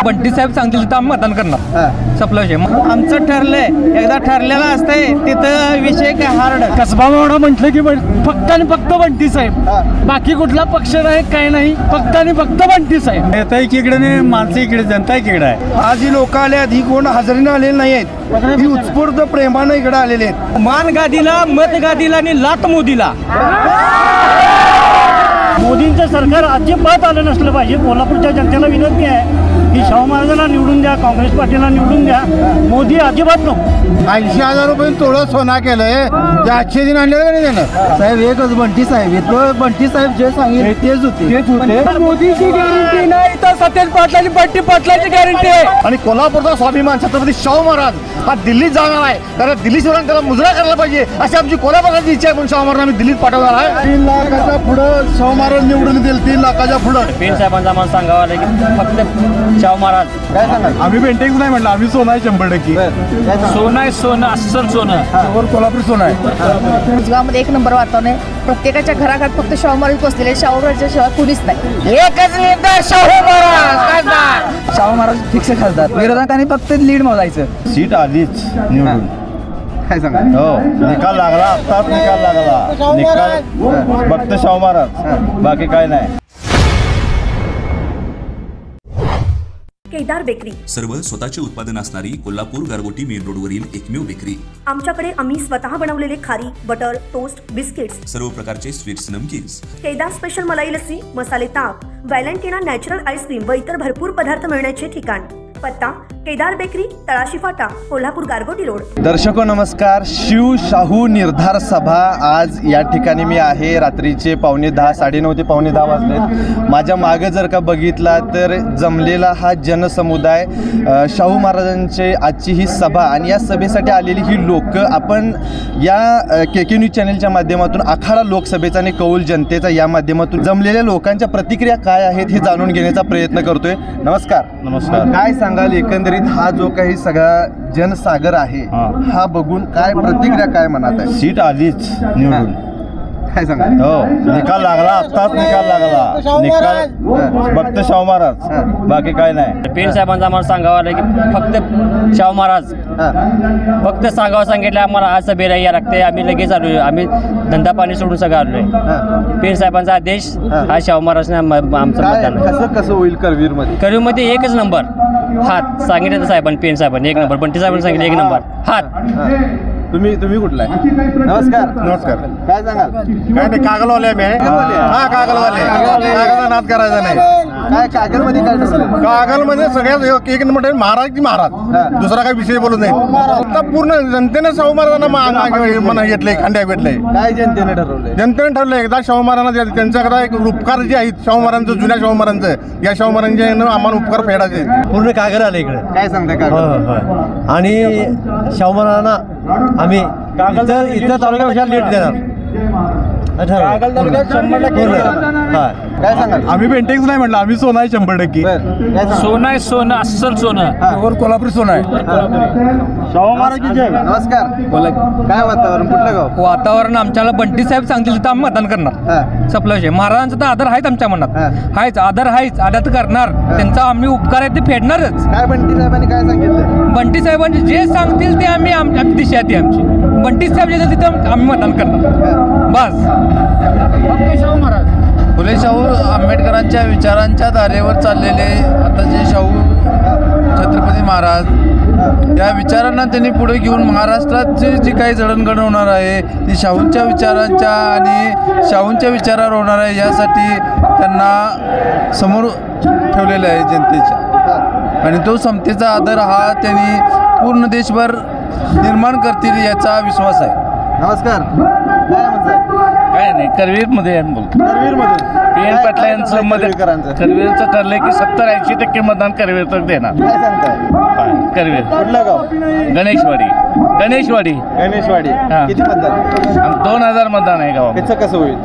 बंटी साहेब सांगतील तिथं आम्ही मतदान करणार. सपला विषय. आमचं ठरलंय, एकदा ठरलेलं असतंय तिथं विषय काय हार्ड. कसबा मावळा म्हटलं की फक्त आणि फक्त बंटी साहेब, बाकी कुठला पक्ष नाही, काय नाही, फक्त आणि फक्त बंटी साहेब. नेता इकडे नाही, माणसं इकडे, जनता इकडे आहे. आज ही लोक आले ही कोण हजेरीनं आलेली नाही आहेत, ही उत्स्फूर्त प्रेमानं इकडे आलेले आहेत. मान गादीला, मत गादीला आणि लात मोदीला. मोदींचं सरकार अजिबात आलं नसलं पाहिजे. कोल्हापूरच्या जनतेला विनंती आहे की शाहू महाराजांना निवडून द्या, काँग्रेस पार्टीला निवडून द्या, मोदी अजिबात नको. 80,000 रुपये तोळं सोना केलंय, ते 800 दिन आणलेलं का नाही त्यानं. साहेब एकच बंटी साहेब, इथं बंटी साहेब जे सांगितले तेच होते. मोदीची गॅरंटी नाही तर सतेज पाटलाची बंटी पाटलाची गॅरंटी आहे. आणि कोल्हापूरचा स्वाभिमान छत्रपती शाहू महाराज हा दिल्लीत जाणार आहे, कारण दिल्ली शिवरान त्याला मुजरा करायला पाहिजे अशी आमची कोल्हापूरची इच्छा आहे. म्हणून शाहू महाराज आम्ही दिल्लीत पाठवणार आहे. 3 लाखाच्या पुढं शाहू महाराज निवडून देईल. 3 लाखाच्या पुढं पीर साहेबांचा मला सांगावं लागेल फक्त शाहू महाराज. काय सांगाल? आम्ही पेंटिंग नाही म्हटलं, आम्ही सोनं आहे 100%. सोनं आहे, सोनं अस्सल सोनं. कोल्हापूर सोनं आहे. गावामध्ये 1 नंबर वातावरण आहे. प्रत्येकाच्या घराघरात फक्त शाहू महाराज बसलेले, शाहू महाराजांशिवाय कुणीच नाही. एकच निर्धार शाहू महाराज. शाहू महाराज फिक्स खासदार, विरोधकांनी फक्त लीड मोजायचं. सीट आलीच निवडून. काय सांगा? हो, निकाल लागला, आत्ताच निकाल लागला. निकाल फक्त शाहू महाराज, बाकी काय नाही. केदार बेकरी, सर्व स्वतःचे उत्पादन असणारी कोल्हापूर गारगोटी मेन रोडवरील एकमेव बेकरी. आमच्याकडे आम्ही स्वतः बनवलेले खारी, बटर, टोस्ट, बिस्किट्स, सर्व प्रकारचे स्वीट्स, नमकीन्स. केदार स्पेशल मलाई लस्सी, मसाले ताक, व्हॅलेंटिना नॅचरल आईस्क्रीम व इतर भरपूर पदार्थ मिळण्याचे ठिकाण. पत्ता केदार बेकरी, तळाशी फाटा, कोल्हापूर गारगोटी रोड. दर्शको नमस्कार. शिव शाहू निर्धार सभा आज या ठिकाणी मी आहे. रात्रीचे 9:15, 9:30 ते 9:15 वाजलेत. माझ्या मागे जर का बघितला तर जमलेला हा जनसमुदाय, शाहू महाराजांचे आजची ही सभा आणि या सभेसाठी आलेली ही लोक आपण या KK न्यूज चॅनलच्या माध्यमातून आखाडा लोकसभेचा आणि कौल जनतेचा या माध्यमातून जमलेल्या लोकांच्या प्रतिक्रिया काय आहेत हे जाणून घेण्याचा प्रयत्न करतोय. नमस्कार. नमस्कार. काय सांगाल एकंदरीत हा जो काही सगळा जनसागर आहे हा बघून काय प्रतिक्रिया, काय मनात आहे? सीट आलीच निवडून. काय सांगा? हो, निकाल लागला, आत्ताच निकाल लागला. निकाल फक्त शाहू महाराज, बाकी काय नाही. पीर साहेबांचा मला सांगावं लागेल फक्त शाहू महाराज. फक्त सांगितलं आम्हाला आज सभेला या लागते. आम्ही लगेच आलोय, आम्ही धंदा पाणी सोडून सगळं आलोय. पीर साहेबांचा आदेश हा शाहू महाराजने आमचं मतदान. कसं होईल करवीरमध्ये? करवीरमध्ये 1च नंबर हात सांगितलं साहेबांनी, पीर साहेबांनी 1 नंबर, बंटी साहेबांनी सांगितलं 1 नंबर हात. तुम्ही कुठला आहे? नमस्कार. नमस्कार. काय सांगाल? काय नाही, कागलवाले आम्ही आहे. हा, कागलवाले. कागलचा नाद करायचा नाही. काय कागलमध्ये काय ठरलं? कागलमध्ये सगळ्यात 1 नंबर महाराज की महाराज, दुसरा काही विषय बोलू नाही. आता पूर्ण जनतेने शाहू महाराजांना मना घेतलंय, खांड्या भेटलंय. काय जनतेने ठरवलंय? जनतेने ठरलं एकदा शाहू महाराजांना त्यांच्याकडे एक उपकार जे आहेत शाहू महाराजांचं, जुन्या शाहू महाराजांचं, या शाहू महाराजांच्या आम्हाला उपकार फेडायचे. पूर्ण कागल आले इकडे. काय सांगताय कागल? आणि शाहू महाराजांना आम्ही इथं तालुक्यापेक्षा लेट देणार. कागल तालुक्यात 100% काय सांगाल? आम्ही पेंटिंग नाही म्हटलं, आम्ही सोनं आहे 100%. सोनं आहे, सोनं अस्सल सोनं. कोल्हापूर सोनं आहे. शाहू महाराज जय. नमस्कार. बोला. काय वातावरण, कुठलं गाव? वातावरण आमच्याला बंटी साहेब सांगतील तिथं आम्ही मतदान करणार. सपला विषय. महाराजांचा तर आदर आहेच आमच्या मनात, आहेच आदर आहेच, आदर करणार. त्यांचा आम्ही उपकार आहे ते फेडणारच. काय बंटी साहेबांनी काय सांगितलं? बंटी साहेबांचे जे सांगतील ते आम्ही आमची दिशा ती आमची. बंटी साहेब जे तिथं आम्ही मतदान करणार बस. शाहू महाराज. फुले शाहू आंबेडकरांच्या विचारांच्या धारेवर चाललेले आता जे शाहू छत्रपती महाराज या विचारांना त्यांनी पुढे घेऊन महाराष्ट्रात जी काही जडणघडण होणार आहे ती शाहूंच्या विचारांच्या आणि शाहूंच्या विचारावर होणार आहे, यासाठी त्यांना समोर ठेवलेलं आहे जनतेच्या. आणि तो समतेचा आदर हा त्यांनी पूर्ण देशभर निर्माण करतील याचा विश्वास आहे. नमस्कार. काय म्हणताय? काय नाही, करवीरमध्ये करवीरमधून पीएन पाटला यांचं करवीरचं ठरलंय की 70-80% मतदान करवीर तक देणार. काय सांगताय? करवीर. कुठलं गाव? गणेशवाडी. गणेशवाडी. किती मतदान? 2000 मतदान आहे गावात. त्याचं कसं होईल?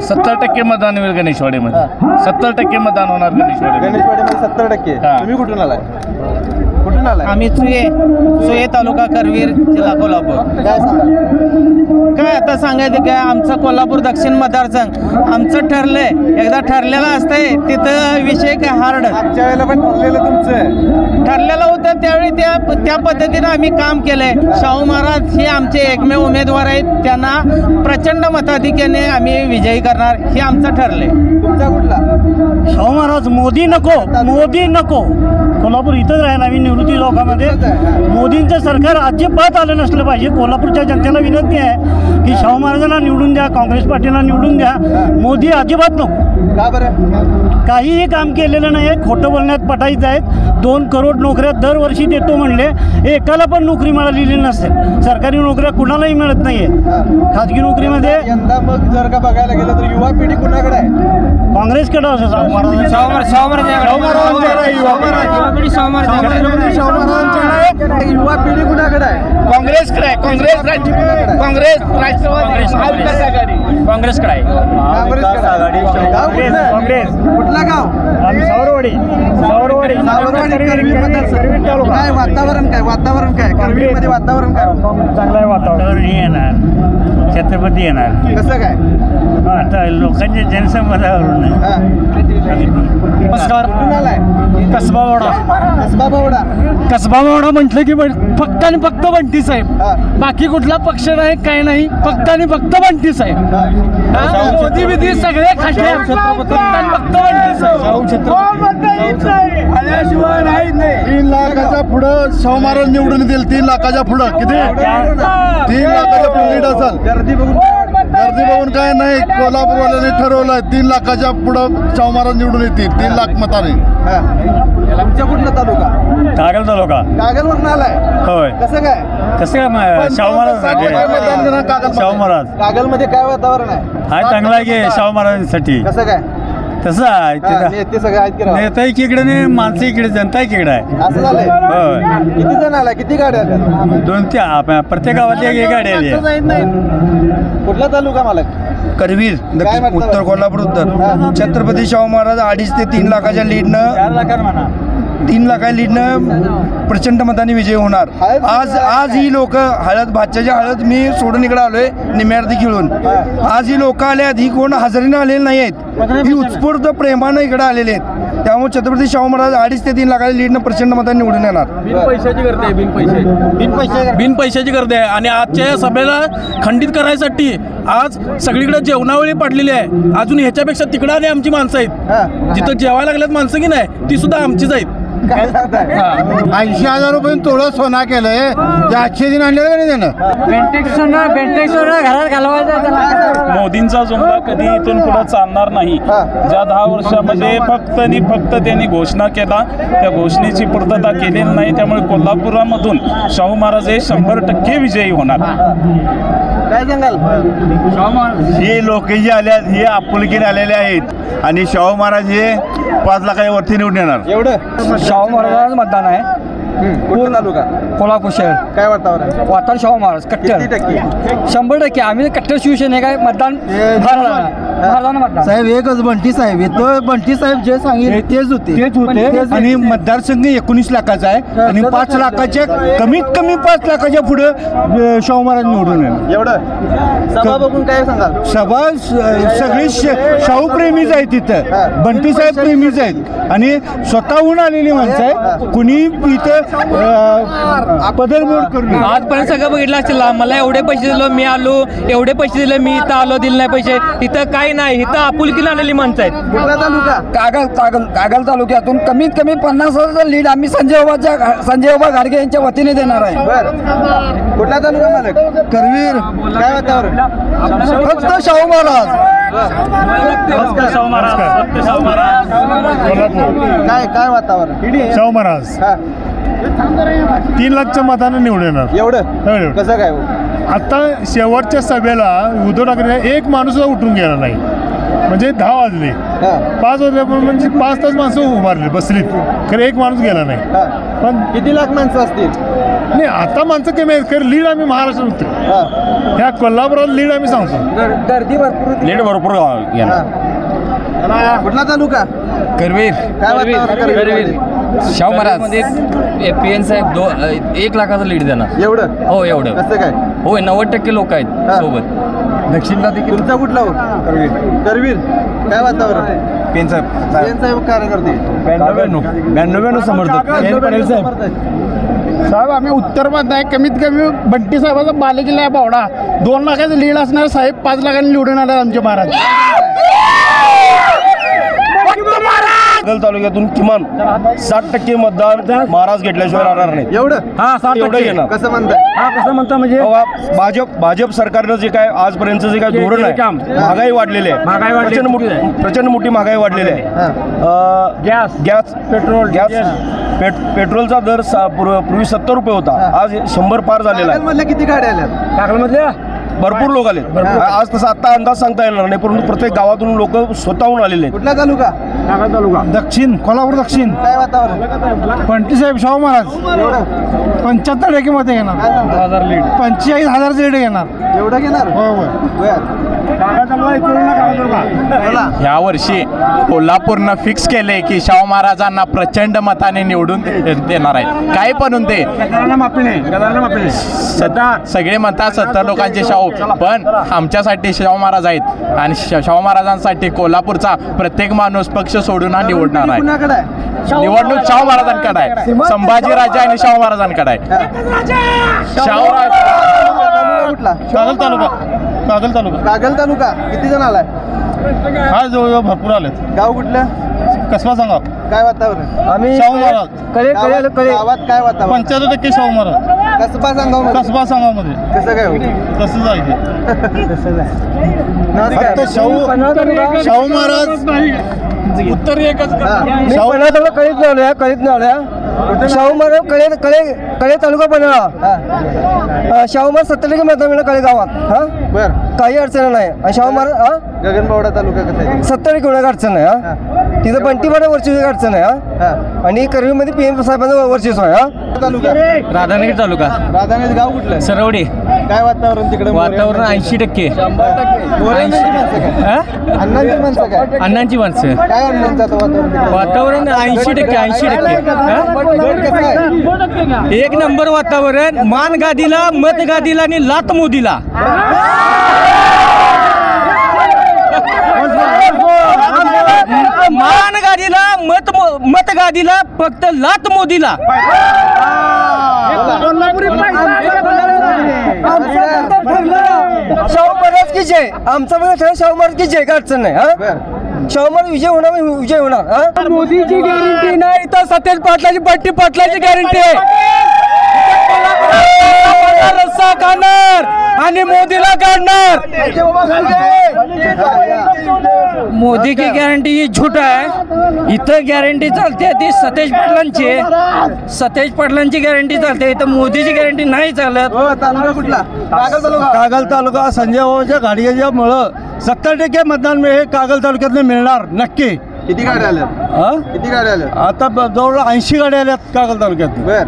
70% मतदान होईल गणेशवाडीमध्ये. 70% मतदान होणार गणेशवाडी. गणेशवाडीमध्ये 70%. तुम्ही कुठून आलाय? कुठून आलाय? आम्ही सुये तालुका करवीर जिल्हा कोल्हापूर. काय सांगा? काय आता सांगायचं काय, आमचं कोल्हापूर दक्षिण मतदारसंघ आमचं ठरलंय, एकदा ठरलेलं असतंय तिथं विषय काय हार्ड. मागच्या वेळेला पण ठरलेलं तुमचं ठरलेलं होतं त्यावेळी त्या पद्धतीनं आम्ही काम केलंय. शाहू महाराज हे आमचे एकमेव उमेदवार आहेत, त्यांना प्रचंड मताधिक्याने आम्ही विजयी करणार हे आमचं ठरलंय. तुमचा कुठला? शाहू महाराज. मोदी नको. कोल्हापूर इथंच राहिला आम्ही निवृत्ती लोकांमध्ये. मोदींचं सरकार अजिबात आलं नसलं पाहिजे. कोल्हापूरच्या जनतेला विनंती आहे की शाहू महाराजांना निवडून द्या, काँग्रेस पार्टीला निवडून द्या. मोदी अजिबात नको. का बरं? काहीही काम केलेलं नाही आहे. खोटं बोलण्यात पटाईच आहेत. 2 करोड नोकऱ्या दरवर्षी देतो म्हणले, एकाला पण नोकरी मिळालेली नसेल. सरकारी नोकऱ्या कुणालाही मिळत नाहीये. खाजगी नोकरीमध्ये यंदा मग जर का बघायला गेलं तर युवा पिढी कुणाकडे आहे? काँग्रेसकडे असं युवा पिढी कुणाकडे आहे? काँग्रेसकडे आहे. काँग्रेसकडे आहे. गाव कुठलं? कुठला गाव? सावरवाडी. काय वातावरण काय करवीरमध्ये वातावरण काय? चांगलं आहे वातावरण. हे येणार छत्रपती येणार. कसं काय? आता लोकांच्या जनसंवादावरून नमस्कार. कुठून आलाय? कसबा बावडा म्हटलं की फक्त आणि फक्त बंटी साहेब. बाकी कुठला पक्ष नाही, काय नाही. फक्त आणि फक्त बंटी साहेब. मोदी विधी सगळे खाटे फक्त आणि फक्त बंटी साहेब. 3 लाखाच्या पुढं शाहू महाराज निवडून देईल. 3 लाखाच्या पुढं किती? 3 लाखाच्या पुढे लीड असेल. गर्दी बघून काय नाही, कोल्हापूरवाल्याने ठरवलंय 3 लाखाच्या पुढं शाहू महाराज निवडून येतील. 3 लाख मताने. तुमच्या कुठला तालुका? कागल तालुका. कागलवरून आलाय? होय. कसं काय? शाहू महाराज. कागलमध्ये काय वातावरण आहे? हाय चांगला आहे की शाहू महाराजांसाठी. कसं काय? तसं आहे नेते सगळे आहेत की राव? नेता इकडे नाही, माणसं इकडे, जनता इकडे आहे. असं झालंय? होय. किती जण आला? किती गाड्या आल्या? 2 प्रत्येक गावातली एक गाडी आली आहे. कुठला तालुका मालक? करवीर काय वाटतं? उत्तर कोल्हापूर उत्तर. छत्रपती शाहू महाराज 2.5 ते 3 लाखाच्या लीडनं 3 लाखा लीडनं प्रचंड मताने विजय होणार. आज ही लोक भाच्याच्या हळद मी सोडून इकडे आलोय निम्यार्थी खेळून. आज ही लोक आले आहेत, ही कोण हजेरीनं आलेली नाही आहेत, ही उत्स्फूर्त प्रेमानं इकडे आलेले आहेत. त्यामुळे छत्रपती शाहू महाराज 2.5 ते 3 लाखाच्या लीडनं प्रचंड मताने निवडून येणार. बिनपैशाची गर्दी आहे. आणि आजच्या या सभेला खंडित करायसाठी आज सगळीकडे जेवणावळी पडलेली आहे. अजून ह्याच्यापेक्षा तिकडं आणि आमची माणसं आहेत, जिथं जेवायला लागल्यात माणसं की नाही ती सुद्धा आमचीच आहेत. 80,000 रुपये तोळं सोना केलंय. ते 800 दिन आणलेलं का नाही त्यानं? घरात घालवायचं. मोदींचा जुमला कधी इथून पुढे चालणार नाही. ज्या 10 वर्षामध्ये फक्त आणि फक्त त्यांनी घोषणा केला, त्या घोषणेची पूर्तता केलेली नाही. त्यामुळे कोल्हापुरामधून शाहू महाराज हे 100% विजयी होणार. काय सांगाल? हे लोक जे आले आहेत हे आपुलकीने आलेले आहेत आणि शाहू महाराज हे 5 लाखाच्या वरती निवडून येणार. एवढं? शाहू महाराजांचं मतदान आहे. कुठला तालुका? कोल्हापूर शहर. काय वातावरण? शाहू महाराज कट्टर. किती टक्के? 100% आम्ही कट्टर शिवसेने काय मतदान महाराजांना मतदान. साहेब एकच बंटी साहेब येतो. बंटी साहेब जे सांगितले तेच होते. आणि मतदारसंघ 19 लाखाचा आहे आणि 5 लाखाच्या कमीत कमी 5 लाखाच्या पुढे शाहू महाराज निवडून येणार. एवढं? सभा बघून काय सांगाल? सभा सगळी शाहू प्रेमीच आहेत तिथं. बंटी साहेब प्रेमीच आहेत आणि स्वतःहून आलेली माणसं आहे. कुणी इथं पदरमोड करून आजपर्यंत सगळं बघितलं असेल. मला एवढे पैसे दिलो मी आलो, एवढे पैसे दिले मी इथं आलो, दिले नाही पैसे. इथं काही नाही, इथं आपुलकीला आलेली माणसं आहेत. कुठला तालुका? कागल तालुक्यातून कमीत कमी 50,000 लीड आम्ही संजय बाबा घाडगे यांच्या वतीने देणार आहे. बरं. कुठला तालुका मालक? करवीर. काय वातावरण? फक्त शाहू महाराज. काय वातावरण? शाहू महाराज 3 लाखच्या मताने निवडून येणार. एवढं? कसं काय? आता शेवटच्या सभेला उद्धव ठाकरे एक माणूस उठून गेला नाही. म्हणजे 10 वाजले, 5 वाजल्यापासून म्हणजे 5 तास माणसं उभारली बसलीत, खरं एक माणूस गेला नाही. पण किती लाख माणसं असतील? नाही आता माणसं कमी आहेत, खरं लीड आम्ही महाराष्ट्रात होतो. ह्या कोल्हापुरात लीड आम्ही सांगतो. गर्दी भरपूर. लीड भरपूर कुठला तालुका? करवीर. काय वातावरण? शाहू महाराज PN साहेब 1 लाखाचा लीड देणार. एवढं? हो एवढं. कसं काय? होय 90% लोक आहेत सोबत. दक्षिणला देखील. तुमचा कुठला हो? करवीर. काय वातावरण? पेन साहेब कार्यकर्ते 92 समर्थक साहेब आम्ही उत्तरमध्ये आहे. कमीत कमी बंटी साहेबाचा बालेकिल्ला आहे बावडा. 2 लाखाचं लीड असणार साहेब. 5 लाखांनी निवडून आले आमचे महाराज. कागल तालुक्यातून किमान 60% मतदान महाराज घेतल्याशिवाय राहणार नाही. एवढं? हा 60% येणार. कसं म्हणताय? कसं म्हणता म्हणजे भाजप सरकारनं जे काय आजपर्यंतचं जे काय धोरण आहे, महागाई वाढलेली आहे, प्रचंड मोठी महागाई वाढलेली आहे. गॅस पेट्रोलचा दर पूर्वी 70 रुपये होता, आज 100 पार झालेला आहे. किती गाड्या आल्या कागलमधल्या भरपूर लोक आले. आज तसं आता अंदाज सांगता येणार नाही, परंतु प्रत्येक गावातून लोक स्वतःहून आलेले. कुठला तालुका? तालुका दक्षिण, कोल्हापूर दक्षिण. काय वातावरण? बंटी साहेब शाहू महाराज 75% मते घेणार. 45,000 लीड घेणार. एवढं घेणार? ह्या वर्षी कोल्हापूरनं फिक्स केले की शाहू महाराजांना प्रचंड मताने निवडून देणार आहेत. काय पण होते सगळे म्हणतात 70 लोकांचे शाहू, पण आमच्यासाठी शाहू महाराज आहेत आणि शाहू महाराजांसाठी कोल्हापूरचा प्रत्येक माणूस पक्ष सोडून हा निवडणार आहे. निवडणूक शाहू महाराजांकडे आहे, संभाजीराजे आणि शाहू महाराजांकडे आहे. कागल तालुका. कागल तालुका किती जण आलाय? हा जवळजवळ भरपूर आलेत. गाव कुठलं? कसबा सांगा. काय वातावरण? आम्ही शाहू महाराज गावात काय वातावरण? 75% शाहू महाराज. कसबा सांगावमध्ये कसं काय? तसंच आहे. शाहू महाराज उत्तर एकच. कळीत नावल्या शाहू महाराज कळे तालुका पन्हाळा. शाहू महाराज 70% मतदान मिळणार कळे गावात. हा बर, काही अडचण नाही. शाहू महाराज गगनबावडा तालुका कसा आहे? 70% अडचण नाही. हा तिथं बंटीपाडा वर्षी अडचण आहे. हा आणि करवीमध्ये PM साहेबांचं वर्षीच आहे. हा तालुका राधानगरी तालुका. राधानगरी. गाव कुठलं? सरवडी. काय वातावरण तिकडे? वातावरण 80%. अण्णांची माणसं काय? अण्णांची माणसं. काय अण्णांचं वातावरण? वातावरण 80%. एक नंबर वातावरण. मान गादीला, मत गादीला आणि लात मोदीला. मान गादीला, मत गादीला, फक्त लात मोदीला. शाहू महाराज की जय. आमचा पण शाहू महाराज की जय. काय अडचण नाही. हा शाहू महाराज विजय होणार. मोदीची गॅरंटी नाही तर सतेज पाटलाची, बंटी पाटलाची गॅरंटी आहे. रस्सा खाणार आणि मोदीला काढणार. मोदी की गॅरंटी ही झूठ आहे. इथं गॅरंटी चालते ती सतेज पाटलांची गॅरंटी चालते. इथं मोदीची गॅरंटी नाही चालत. तालुका कुठला? कागल तालुका. संजय भाऊच्या गाडीच्यामुळं 70% मतदान हे कागल तालुक्यातनं मिळणार नक्की. किती गाड्या आल्या? किती गाड्या आल्या? आता जवळ 80 गाड्या आल्यात कागल तालुक्यात. बर.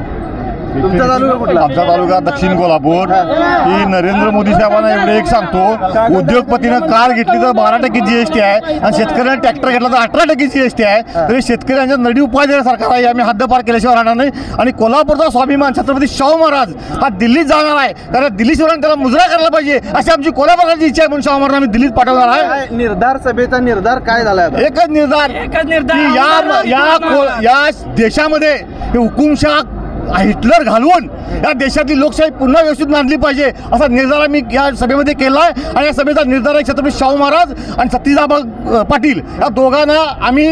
तुमचा तालुका कुठला? आमचा तालुका दक्षिण कोल्हापूर. ही नरेंद्र मोदी साहेबांना एवढे एक सांगतो, उद्योगपतीनं कार घेतली तर 12% GST आहे आणि शेतकऱ्याने ट्रॅक्टर घेतला तर 18% GST आहे. तरी शेतकऱ्यांच्या नडी उपाय देण्यासारखा सरकार आहे. आम्ही हद्दपार केल्याशिवाय राहणार नाही. आणि कोल्हापूरचा स्वाभिमान छत्रपती शाहू महाराज हा दिल्लीत जाणार आहे, कारण दिल्ली शिवरान त्याला मुजरा करायला पाहिजे अशी आमची कोल्हापूरची इच्छा आहे. म्हणून शाहू महाराज आम्ही दिल्लीत पाठवणार आहे. निर्धार सभेचा निर्धार काय झाला? एकच निर्धार की या देशामध्ये हे हुकुमशाह हिटलर घालवून या देशातली लोकशाही पुन्हा व्यवस्थित मांडली पाहिजे असा निर्धार आम्ही या सभेमध्ये केला आहे. आणि या सभेचा निर्धार आहे छत्रपती शाहू महाराज आणि सतीजाबा पाटील या दोघांना आम्ही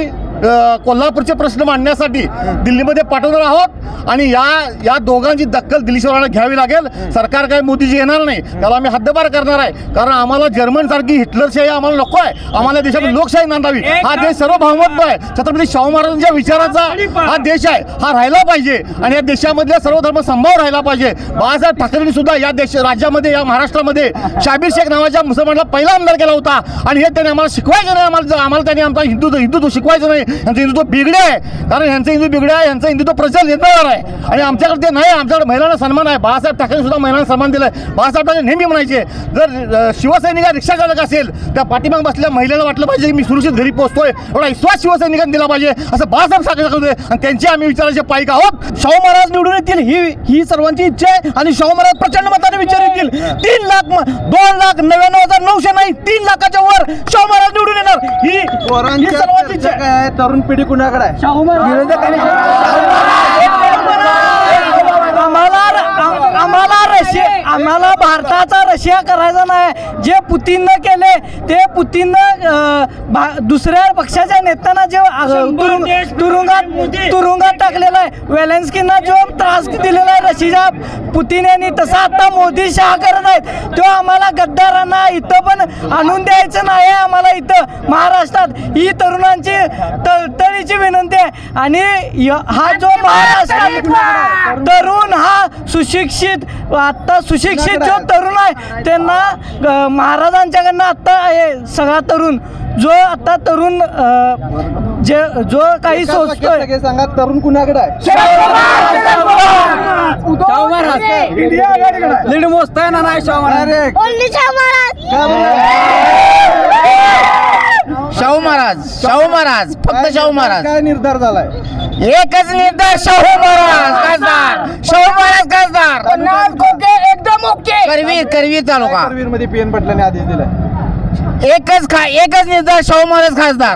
कोल्हापूरचे प्रश्न मांडण्यासाठी दिल्लीमध्ये पाठवणार आहोत. आणि या दोघांची दखल दिल्ली सरकारला घ्यावी लागेल. सरकार काय मोदीजी येणार नाही, त्याला आम्ही हद्दपार करणार आहे. कारण आम्हाला जर्मन सारखी हिटलरशाही आम्हाला नको आहे. आम्हाला देशात लोकशाही नांदावी. हा देश सर्वभौमत्व आहे. छत्रपती शाहू महाराजांच्या विचाराचा हा देश आहे, हा राहिला पाहिजे. आणि या देशामधल्या सर्व धर्म संभाव राहिला पाहिजे. बाळासाहेब ठाकरेंनी सुद्धा या राज्यामध्ये, या महाराष्ट्रामध्ये शाबीर शेख नावाच्या मुसलमानाला पहिला आमदार केला होता. आणि हे त्यांनी आम्हाला शिकवायचं नाही. आम्हाला त्यांनी आमचा हिंदुत्व शिकवायचं नाही. यांचं हिंदुत्व बिघडे आहे, कारण यांचं हिंदुत्व बिघडे आहे, यांचं हिंदुत्व प्रचार येणार आहे. आणि आमच्याकडे ते नाही, आमच्याकडे महिलांना सन्मान आहे. बाळासाहेब ठाकरे सुद्धा महिलांना सन्मान दिला आहे. बाळासाहेब ठाकरे नेहमी म्हणायचे, जर शिवसैनिक रिक्षा चालक असेल त्या पाठीमाग बसलेल्या महिलेला वाटलं पाहिजे की मी सुरक्षित घरी पोहोचतोय, एवढा विश्वास शिवसैनिकांनी दिला पाहिजे असं बाळासाहेब ठाकरे सांगत होते. आणि त्यांची आम्ही विचारायचे पाईक आहोत. शाहू महाराज निवडून येतील ही सर्वांची इच्छा आहे. आणि शाहू महाराज प्रचंड मताने विचार येतील. 2,99,900 नाही, 3 लाखाच्या वर शाहू महाराज निवडून येणार. ही सर्वांची इच्छा आहे. तरुण पिढी कुणाकडे आहे? शाहू महाराज. आम्हाला भारताचा रशिया करायचा नाही. जे पुतीननं केले ते पुतीननं दुसऱ्या पक्षाच्या नेत्यांना जे तुरुंगात टाकलेला आहे, वेलेन्स्कींना जो त्रास दिलेला आहे रशिया पुतीन यांनी, तसा आता मोदी शहा करत आहेत. तो आम्हाला गद्दारांना इथं पण आणून द्यायचं नाही. आम्हाला इथं महाराष्ट्रात ही तरुणांची तळतळीची विनंती आहे. आणि हा जो महाराष्ट्रात तरुण हा सुशिक्षित, आता सुशिक्षित जो तरुण आहे त्यांना महाराजांच्याकडनं आता हे सगळा तरुण जो आता तरुण जो काही सोचतोय, सांगा तरुण कुणाकडे आहे? लीड मोजताय ना नाही शाहू महाराज. शाहू महाराज, शाहू महाराज, फक्त शाहू महाराज. काय निर्धार झालाय? एकच निर्धार, शाहू महाराज खासदार, शाहू महाराज खासदार. एकदम ओके. करवीर तालुका करवीर मध्ये पीएन पाटलांनी आदेश दिलाय. एकच निर्धार, शाहू महाराज खासदार.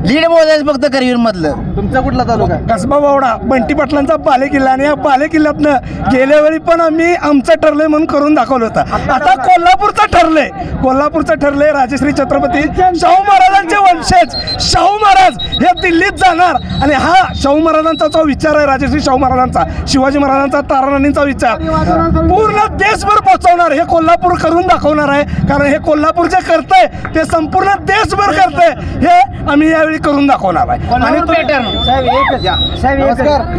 लीड मोजायचं फक्त करवीर मधलं. तुमचा कुठला तालुका? कसबा बावडा, बंटी पाटलांचा बालेकिल्ला. आणि या बालेकिल्ल्यातनं गेल्या वेळी पण आम्ही आमचं ठरलंय म्हणून करून दाखवलं होतं. आता कोल्हापूरचं ठरलंय राजश्री छत्रपती शाहू महाराजांचे वंशज शाहू महाराज हे दिल्लीत जाणार. आणि हा शाहू महाराजांचा जो विचार आहे, राजश्री शाहू महाराजांचा, शिवाजी महाराजांचा, ताराराणींचा विचार पूर्ण देशभर पोहोचवणार. हे कोल्हापूर करून दाखवणार आहे. कारण हे कोल्हापूर जे करतंय ते संपूर्ण देशभर करतंय. हे आम्ही यावेळी करून दाखवणार आहे. आणि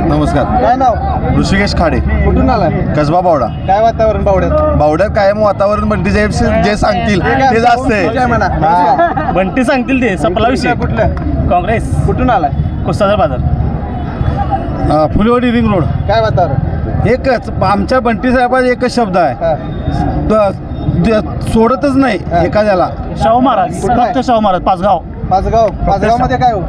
नमस्कार. काय नाव? ऋषिकेश खाडे. कुठून आलाय? कसबा बावडा. काय वातावरण बावड्यात? बावड्यात कायम वातावरण बंटी साहेब जे सांगतील ते जास्त आहे. बंटी सांगतील ते संपला विषय. कुठलं? काँग्रेस. कुठून आलाय? कुस्तादर बाजार. फुलवाडी रिंग रोड. काय वातावरण? एकच आमच्या बंटी साहेबाचा एकच शब्द आहे, सोडतच नाही एखाद्याला. शाहू महाराज, फक्त शाहू महाराज. पाचगाव मध्ये काय हो?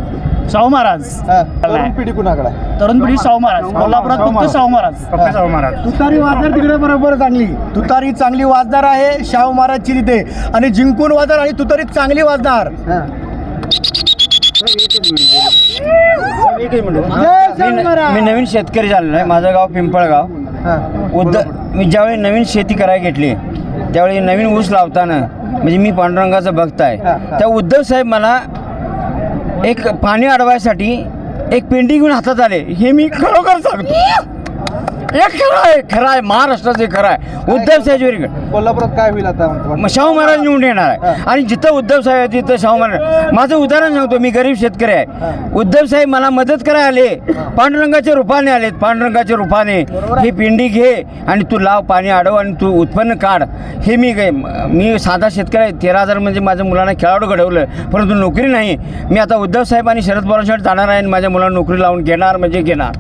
शाहू महाराज. तरुण पिढी कुणाकडे आहे? तरुण पिढी शाहू महाराज. कोल्हापुरात फक्त शाहू महाराज. फक्त शाहू महाराज. तुतारी वाजणार तिकडे बरोबर चांगली. तुतारी चांगली वाजणार आहे शाहू महाराजची तिथे. आणि जिंकून वाजणार आणि तुतारी चांगली वाजणार. मी नवीन शेतकरी झालेलो आहे. माझं गाव पिंपळगाव. मी ज्यावेळी नवीन शेती करायला घेतली त्यावेळी नवीन ऊस लावताना म्हणजे मी पांडुरंगाचा भक्त आहे. त्या उद्धव साहेब मला एक पाणी अडवायसाठी एक पेंडी घेऊन हातात आले. हे मी खरोखर सांगतो, हे खरं आहे महाराष्ट्राचे खरं आहे. उद्धव साहेब कोल्हापुरात काय होईल आता? शाहू महाराज निवडून येणार आहे. आणि जिथं उद्धव साहेब आहे तिथं शाहू महाराज. माझं उदाहरण सांगतो, मी गरीब शेतकरी आहे. उद्धव साहेब मला मदत करायला आले, पांडुरंगाच्या रूपाने आलेत. पांडुरंगाच्या रूपाने ही पिंडी घे आणि तू लाव, पाणी अडव आणि तू उत्पन्न काढ. हे मी साधा शेतकरी आहे. 13,000 म्हणजे माझ्या मुलांना खेळाडू घडवलं, परंतु नोकरी नाही. मी आता उद्धव साहेब आणि शरद पवारांसाठी जाणार आहे आणि माझ्या मुलांना नोकरी लावून घेणार म्हणजे घेणार.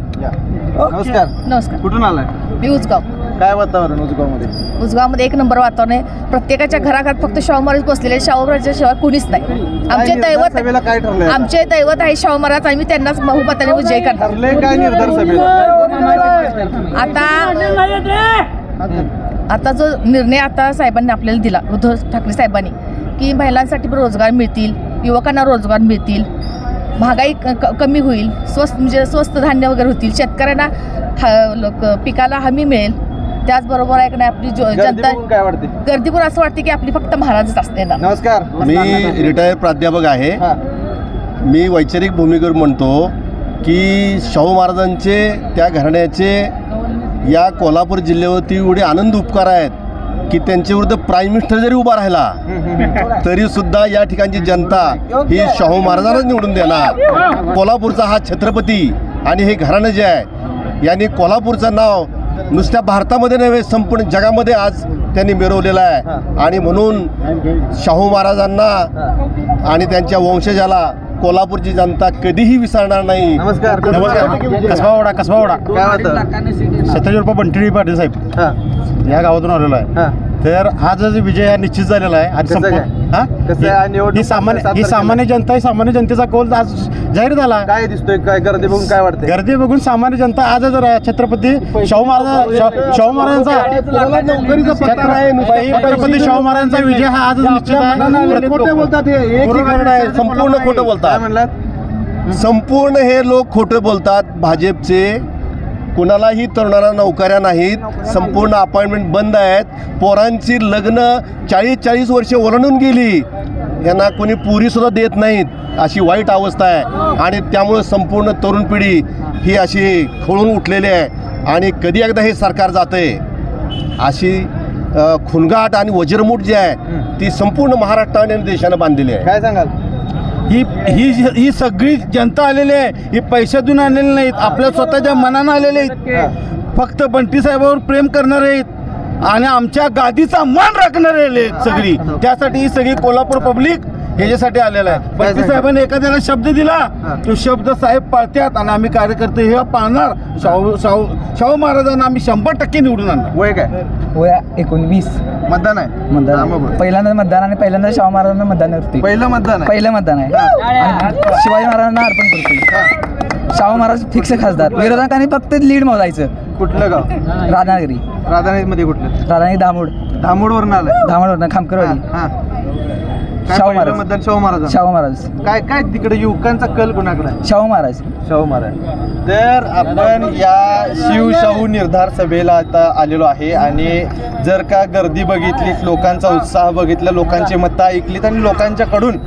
नमस्कार. कुठून आलाय? मी उजगाव. काय वातावरण उजगावमध्ये? उजगावमध्ये एक नंबर वातावरण आहे. प्रत्येकाच्या घराघरात फक्त शाहू महाराज बसलेले. शाहू महाराजांशिवाय कुणीच नाही. आमचे दैवत आहे शाहू महाराज. आम्ही त्यांनाच बहुमताने विजय करणार. काय निर्धार सभेला? आता जो निर्णय आता साहेबांनी आपल्याला दिला, उद्धव ठाकरे साहेबांनी, की महिलांसाठी रोजगार मिळतील, युवकांना रोजगार मिळतील, महागाई कमी होईल, स्वस्त धान्य वगैरे होतील, शेतकऱ्यांना पिकाला हमी मिळेल. त्याचबरोबर आहे की नाही आपली जनता काय वाटते? गर्दी पण असं वाटते की आपली फक्त महाराजच असते ना. नमस्कार. मी रिटायर्ड प्राध्यापक आहे. मी वैचारिक भूमिकेवर म्हणतो की शाहू महाराजांचे त्या घराण्याचे या कोल्हापूर जिल्ह्यावरती एवढे आनंद उपकार आहेत की त्यांच्या विरुद्ध प्राईम मिनिस्टर जरी उभा राहिला तरी सुद्धा या ठिकाणची जनता ही शाहू महाराजांनाच निवडून देणार. कोल्हापूरचा हा छत्रपती आणि हे घराणं जे आहे यांनी कोल्हापूरचं नाव नुसत्या भारतामध्ये नव्हे संपूर्ण जगामध्ये आज त्यांनी मिरवलेलं आहे. आणि म्हणून शाहू महाराजांना आणि त्यांच्या वंशजाला कोल्हापूरची जनता कधीही विसरणार नाही. नमस्कार. कसबावाडा काय होतं? सत्तेश्वर बंटी पाटील साहेब या गावातून आलेलो आहे. तर हा जो विजय हा निश्चित झालेला आहे. आणि ही सामान्य जनता, सामान्य जनतेचा कौल आज जाहीर झाला. काय दिसतोय, काय गर्दी बघून काय वाटतं? गर्दी बघून सामान्य जनता आज जर छत्रपती शाहू महाराजांचा विजय हा आज निश्चित आहे. खोटं बोलतात हे, संपूर्ण खोटं बोलतात. म्हणलात संपूर्ण हे लोक खोटं बोलतात. भाजपचे कुणालाही तरुणांना नोकऱ्या नाहीत. संपूर्ण अपॉइंटमेंट बंद आहेत. पोरांची लग्न 40-40 वर्षे ओलांडून गेली. यांना कोणी पुरीसुद्धा देत नाहीत. अशी वाईट अवस्था आहे. आणि त्यामुळं संपूर्ण तरुण पिढी ही अशी खवळून उठलेली आहे. आणि कधी एकदा हे सरकार जातंय अशी खुणगाट आणि वज्रमूठ जी आहे ती संपूर्ण महाराष्ट्राने आणि देशानं बांधलेली आहे. काय सांगाल? ही सगळी जनता आलेली आहे. ही पैशातून आलेली नाहीत, आपल्या स्वतःच्या मनानं आलेले आहेत. फक्त बंटी साहेबावर प्रेम करणारे आहेत आणि आमच्या गादीचा मान राखणारे आहेत सगळी. त्यासाठी ही सगळी कोल्हापूर पब्लिक ह्याच्यासाठी आलेला आहे. बंटी साहेबांनी एखाद्याला शब्द दिला तो शब्द साहेब पाळतात आणि आम्ही कार्यकर्ते हे पाळणार. शाहू महाराजांना आम्ही 100% निवडून आणणार. वय काय? वय 19. मतदान आहे? मतदान पहिल्यांदा मतदान आणि पहिल्यांदा शाहू महाराजांना मतदान करते. पहिलं मतदान आहे? पहिलं मतदान आहे. आणि शिवाजी महाराजांना अर्पण करतो. शाहू महाराज फिक्स खासदार. विरोधकांनी फक्त लीड मोजायचं. कुठलं गाव? राधानगरी. राधानगरीमध्ये कुठलं? राधानगरी दामोड. दामोडवरून आलं? दामोडवरून खामकरवाडी. शाहू महाराज. मतदान शाहू महाराज. शाहू महाराज. काय काय तिकडे युवकांचा कल कोणाकडे? शाहू महाराज. शाहू महाराज. तर आपण या शाहू निर्धार सभेला आता आलेलो आहे. आणि जर का गर्दी बघितलीत, लोकांचा उत्साह बघितला, लोकांची मतं ऐकलीत आणि लोकांच्याकडून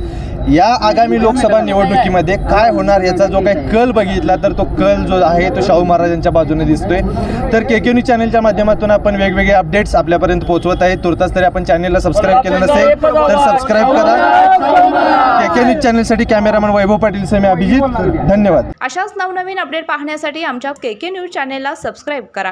या आगामी लोकसभा निवडणुकीमध्ये काय होणार याचा जो काही कल बघितला तर तो कल जो आहे तो शाहू महाराजांच्या बाजूने दिसतोय. तर KK न्यूज चॅनलच्या माध्यमातून आपण वेगवेगळे अपडेट्स आपल्यापर्यंत पोहोचवत आहे. तुर्तास तरी आपण चॅनलला सबस्क्राईब केलं नसेल तर सबस्क्राईब करा. KK न्यूज चॅनलसाठी कॅमेरामन वैभव पाटील सह मी अभिजित. धन्यवाद. अशाच नवनवीन अपडेट पाहण्यासाठी आमच्या KK न्यूज चॅनलला सबस्क्राईब करा.